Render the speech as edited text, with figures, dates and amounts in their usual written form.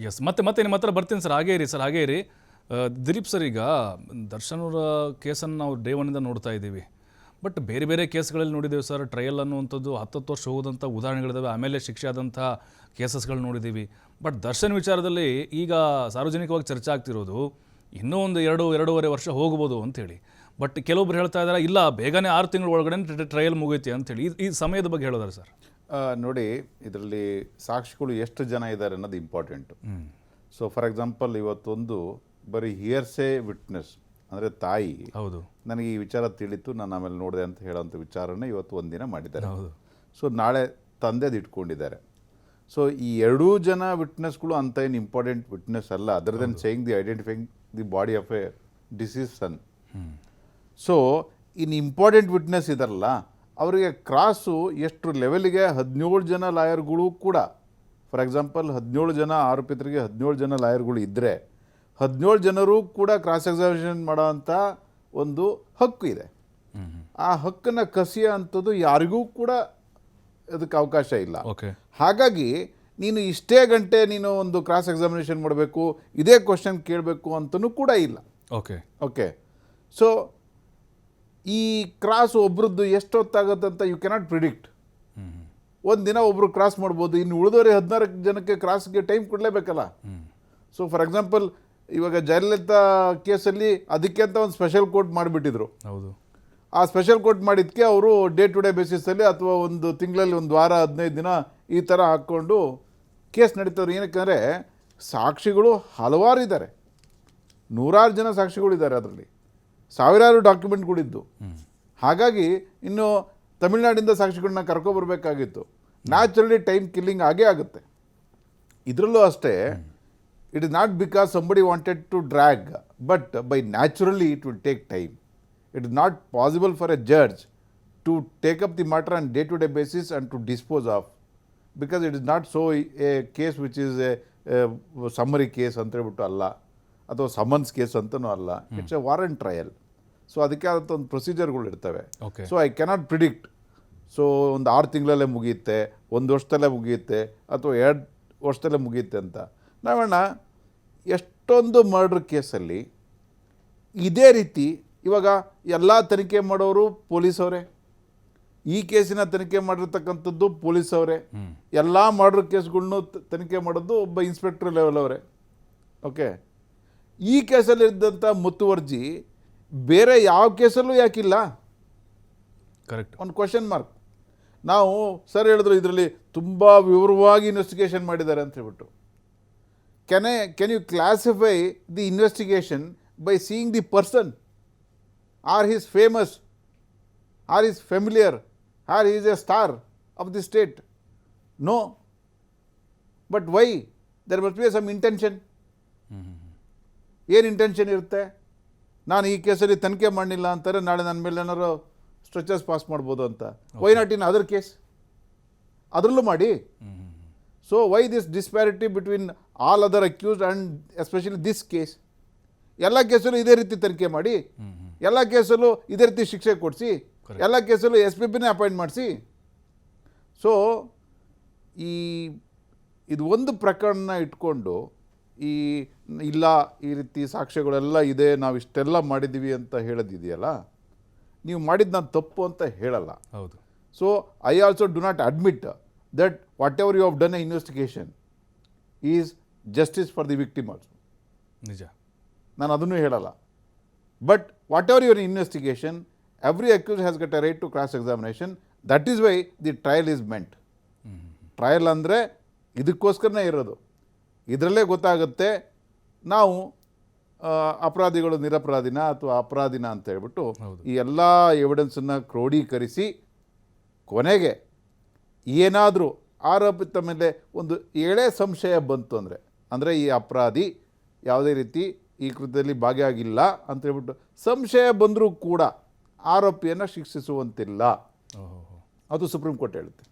S ಮತ್ತೆ ನಿಮ್ಮ ಹತ್ರ ಬರ್ತೀನಿ ಸರ್, ಹಾಗೇ ಇರಿ. ದಿಲೀಪ್ ಸರ್, ಈಗ ದರ್ಶನ್ ಅವರ ಕೇಸನ್ನು ನಾವು ಡೇ ಒನ್ನಿಂದ ನೋಡ್ತಾ ಇದ್ದೀವಿ. ಬಟ್ ಬೇರೆ ಬೇರೆ ಕೇಸ್ಗಳಲ್ಲಿ ನೋಡಿದ್ದೇವೆ ಸರ್, ಟ್ರಯಲ್ ಅನ್ನುವಂಥದ್ದು 10 ವರ್ಷ ಹೋದಂಥ ಉದಾಹರಣೆಗಳಿದ್ದಾವೆ. ಆಮೇಲೆ ಶಿಕ್ಷೆ ಆದಂಥ ಕೇಸಸ್ಗಳು ನೋಡಿದ್ದೀವಿ. ಬಟ್ ದರ್ಶನ್ ವಿಚಾರದಲ್ಲಿ ಈಗ ಸಾರ್ವಜನಿಕವಾಗಿ ಚರ್ಚೆ ಆಗ್ತಿರೋದು ಇನ್ನೂ ಒಂದು 2-2.5 ವರ್ಷ ಹೋಗ್ಬೋದು ಅಂಥೇಳಿ. ಬಟ್ ಕೆಲವೊಬ್ರು ಹೇಳ್ತಾ ಇದ್ದಾರೆ, ಇಲ್ಲ ಬೇಗನೆ 6 ತಿಂಗಳ ಒಳಗಡೆ ಟ್ರಯಲ್ ಮುಗೀತಿ ಅಂಥೇಳಿ. ಈ ಸಮಯದ ಬಗ್ಗೆ ಹೇಳೋದಾರೆ ಸರ್? ನೋಡಿ, ಇದರಲ್ಲಿ ಸಾಕ್ಷಿಗಳು ಎಷ್ಟು ಜನ ಇದ್ದಾರೆ ಅನ್ನೋದು ಇಂಪಾರ್ಟೆಂಟು. ಸೊ ಫಾರ್ ಎಕ್ಸಾಂಪಲ್, ಇವತ್ತೊಂದು ಬರೀ ಹಿಯರ್ಸೆ ವಿಟ್ನೆಸ್ ಅಂದರೆ ತಾಯಿ, ಹೌದು, ನನಗೆ ಈ ವಿಚಾರ ತಿಳಿತು, ನಾನು ಆಮೇಲೆ ನೋಡಿದೆ ಅಂತ ಹೇಳೋಂಥ ವಿಚಾರನೇ ಇವತ್ತು ಒಂದಿನ ಮಾಡಿದ್ದಾರೆ. ಹೌದು. ಸೊ ನಾಳೆ ತಂದೆದು ಇಟ್ಕೊಂಡಿದ್ದಾರೆ. ಸೊ ಈ ಎರಡೂ ಜನ ವಿಟ್ನೆಸ್ಗಳು ಅಂತ ಏನು ಇಂಪಾರ್ಟೆಂಟ್ ವಿಟ್ನೆಸ್ ಅಲ್ಲ, other than saying the identifying the body of a deceased son. So ಇನ್ನು ಇಂಪಾರ್ಟೆಂಟ್ ವಿಟ್ನೆಸ್ ಇದಾರಲ್ಲ, ಅವರಿಗೆ ಕ್ರಾಸು ಎಷ್ಟು ಲೆವೆಲ್ಗೆ 17 ಜನ ಲಾಯರ್ಗಳು ಕೂಡ, ಫಾರ್ ಎಕ್ಸಾಂಪಲ್ 17 ಜನ ಆರೋಪಿತರಿಗೆ 17 ಜನ ಲಾಯರ್ಗಳು ಇದ್ದರೆ 17 ಜನರು ಕೂಡ ಕ್ರಾಸ್ ಎಕ್ಸಾಮಿನೇಷನ್ ಮಾಡೋವಂಥ ಒಂದು ಹಕ್ಕು ಇದೆ. ಆ ಹಕ್ಕನ್ನು ಕಸಿಯೋ ಅಂಥದ್ದು ಯಾರಿಗೂ ಕೂಡ ಅದಕ್ಕೆ ಅವಕಾಶ ಇಲ್ಲ. ಹಾಗಾಗಿ ನೀನು ಇಷ್ಟೇ ಗಂಟೆ ನೀನು ಒಂದು ಕ್ರಾಸ್ ಎಕ್ಸಾಮಿನೇಷನ್ ಮಾಡಬೇಕು, ಇದೇ ಕ್ವಶನ್ ಕೇಳಬೇಕು ಅಂತಲೂ ಕೂಡ ಇಲ್ಲ. ಓಕೆ ಸೊ ಈ ಕ್ರಾಸ್ ಒಬ್ರದ್ದು ಎಷ್ಟೊತ್ತಾಗುತ್ತೆ ಅಂತ ಯು ಕೆನಾಟ್ ಪ್ರಿಡಿಕ್ಟ್. ಒಂದು ದಿನ ಒಬ್ಬರು ಕ್ರಾಸ್ ಮಾಡ್ಬೋದು, ಇನ್ನು ಉಳಿದವರೆ 14 ಜನಕ್ಕೆ ಕ್ರಾಸ್ಗೆ ಟೈಮ್ ಕೊಡಲೇಬೇಕಲ್ಲ. ಸೊ ಫಾರ್ ಎಕ್ಸಾಂಪಲ್, ಇವಾಗ ಜಯಲಲಿತಾ ಕೇಸಲ್ಲಿ ಅದಕ್ಕೆ ಅಂತ ಒಂದು ಸ್ಪೆಷಲ್ ಕೋರ್ಟ್ ಮಾಡಿಬಿಟ್ಟಿದ್ರು. ಹೌದು. ಆ ಸ್ಪೆಷಲ್ ಕೋರ್ಟ್ ಮಾಡಿದ್ದಕ್ಕೆ ಅವರು ಡೇ ಟು ಡೇ ಬೇಸಿಸಲ್ಲಿ ಅಥವಾ ಒಂದು ತಿಂಗಳಲ್ಲಿ 1 ವಾರ 15 ದಿನ ಈ ಥರ ಹಾಕ್ಕೊಂಡು ಕೇಸ್ ನಡೀತವ್ರು. ಏನಕ್ಕೆ ಸಾಕ್ಷಿಗಳು ಹಲವಾರು ಇದ್ದಾರೆ, 100 ಜನ ಸಾಕ್ಷಿಗಳಿದ್ದಾರೆ, ಅದರಲ್ಲಿ ಸಾವಿರಾರು ಡಾಕ್ಯುಮೆಂಟ್ಗಳಿದ್ದು. ಹಾಗಾಗಿ ಇನ್ನು ತಮಿಳ್ನಾಡಿಂದ ಸಾಕ್ಷಿಗಳನ್ನ ಕರ್ಕೊಬರ್ಬೇಕಾಗಿತ್ತು. ನ್ಯಾಚುರಲಿ ಟೈಮ್ ಕಿಲ್ಲಿಂಗ್ ಆಗೇ ಆಗುತ್ತೆ. ಇದರಲ್ಲೂ ಅಷ್ಟೇ, it is not because somebody wanted to drag, but by naturally it will take time. It is not possible for a judge to take up the matter on day-to-day basis and to dispose of, because it is not so a case which is a summary case ಅಂತ ಹೇಳ್ಬಿಟ್ಟು ಅಲ್ಲ, ಅಥವಾ summons case ಅಂತನೂ ಅಲ್ಲ. It's A warrant trial. So ಅದಕ್ಕೆ ಆದಂಥ ಒಂದು ಪ್ರೊಸೀಜರ್ಗಳು ಇರ್ತವೆ. So I cannot predict. So ಒಂದು 6 ತಿಂಗಳಲ್ಲೇ ಮುಗಿಯುತ್ತೆ, 1 ವರ್ಷದಲ್ಲೇ ಮುಗಿಯುತ್ತೆ, ಅಥವಾ 2 ವರ್ಷದಲ್ಲೇ ಮುಗಿಯುತ್ತೆ ಅಂತ. ನಾವಣ್ಣ ಎಷ್ಟೊಂದು ಮರ್ಡರ್ ಕೇಸಲ್ಲಿ ಇದೇ ರೀತಿ ಇವಾಗ ಎಲ್ಲ ತನಿಖೆ ಮಾಡೋರು ಪೊಲೀಸವರೇ, ಈ ಕೇಸಿನ ತನಿಖೆ ಮಾಡಿರ್ತಕ್ಕಂಥದ್ದು ಪೊಲೀಸವರೇ, ಎಲ್ಲ ಮರ್ಡರ್ ಕೇಸ್ಗಳ್ನು ತನಿಖೆ ಮಾಡೋದು ಒಬ್ಬ ಇನ್ಸ್ಪೆಕ್ಟರ್ ಲೆವೆಲ್ ಅವರೇ. ಓಕೆ, ಈ ಕೇಸಲ್ಲಿ ಇದ್ದಂಥ ಮುತುವರ್ಜಿ ಬೇರೆ ಯಾವ ಕೇಸಲ್ಲೂ ಯಾಕಿಲ್ಲ? ಕರೆಕ್ಟ್. ಒಂದು ಕ್ವಶನ್ ಮಾರ್ಕ್. ನಾವು ಸರ್ ಹೇಳಿದ್ರು ಇದರಲ್ಲಿ ತುಂಬ ವಿವರವಾಗಿ ಇನ್ವೆಸ್ಟಿಗೇಷನ್ ಮಾಡಿದ್ದಾರೆ ಅಂತ ಹೇಳ್ಬಿಟ್ಟು. Can you classify the investigation by seeing the person? Or he is famous, or he is familiar, or he is a star of the state? No. But why? There must be some intention. ಏನು intention ಇರುತ್ತೆ? ನಾನು ಈ ಕೇಸಲ್ಲಿ ತನಿಖೆ ಮಾಡಲಿಲ್ಲ ಅಂತಾರೆ, ನಾಳೆ ನನ್ನ ಮೇಲೆ ಏನಾರು ಸ್ಟ್ರೆಚಸ್ ಪಾಸ್ ಮಾಡ್ಬೋದು ಅಂತ. Why not in other case? ಅದರಲ್ಲೂ ಮಾಡಿ. So why this disparity between all other accused and especially this case? ಎಲ್ಲ ಕೇಸಲ್ಲೂ ಇದೇ ರೀತಿ ತನಿಖೆ ಮಾಡಿ, ಎಲ್ಲ ಕೇಸಲ್ಲೂ ಇದೇ ರೀತಿ ಶಿಕ್ಷೆ ಕೊಡಿಸಿ, ಎಲ್ಲ ಕೇಸಲ್ಲೂ SPPನೇ ಅಪಾಯಿಂಟ್ ಮಾಡಿಸಿ. ಸೊ ಇದು ಒಂದು ಪ್ರಕರಣ ಇಟ್ಕೊಂಡು ಇಲ್ಲ ಈ ರೀತಿ ಸಾಕ್ಷ್ಯಗಳೆಲ್ಲ ಇದೆ, ನಾವು ಇಷ್ಟೆಲ್ಲ ಮಾಡಿದ್ದೀವಿ ಅಂತ ಹೇಳೋದಿದೆಯಲ್ಲ, ನೀವು ಮಾಡಿದ್ದು ನಾನು ತಪ್ಪು ಅಂತ ಹೇಳಲ್ಲ. ಹೌದು. So I also do not admit that whatever you have done a investigation is justice for the victim also. ನಿಜ, ನಾನು ಅದನ್ನು ಹೇಳಲ್ಲ. But whatever your investigation, every accuse has got a right to cross examination. That is why the trial is meant. Trial ಅಂದರೆ ಇದಕ್ಕೋಸ್ಕರನೇ ಇರೋದು. ಇದರಲ್ಲೇ ಗೊತ್ತಾಗುತ್ತೆ ನಾವು ಅಪರಾಧಿಗಳು ನಿರಪರಾಧಿನ ಅಥವಾ ಅಪರಾಧಿನ ಅಂತ ಹೇಳ್ಬಿಟ್ಟು ಈ ಎಲ್ಲ ಎವಿಡೆನ್ಸನ್ನು ಕ್ರೋಢೀಕರಿಸಿ ಕೊನೆಗೆ ಏನಾದರೂ ಆರೋಪಿತ ಮೇಲೆ ಒಂದು ಏಳೇ ಸಂಶಯ ಬಂತು ಅಂದರೆ ಈ ಅಪರಾಧಿ ಯಾವುದೇ ರೀತಿ ಈ ಕೃತ್ಯದಲ್ಲಿ ಭಾಗಿಯಾಗಿಲ್ಲ ಅಂತ ಹೇಳ್ಬಿಟ್ಟು ಸಂಶಯ ಬಂದರೂ ಕೂಡ ಆರೋಪಿಯನ್ನು ಶಿಕ್ಷಿಸುವಂತಿಲ್ಲ. ಅದು ಸುಪ್ರೀಂ ಕೋರ್ಟ್ ಹೇಳುತ್ತೆ.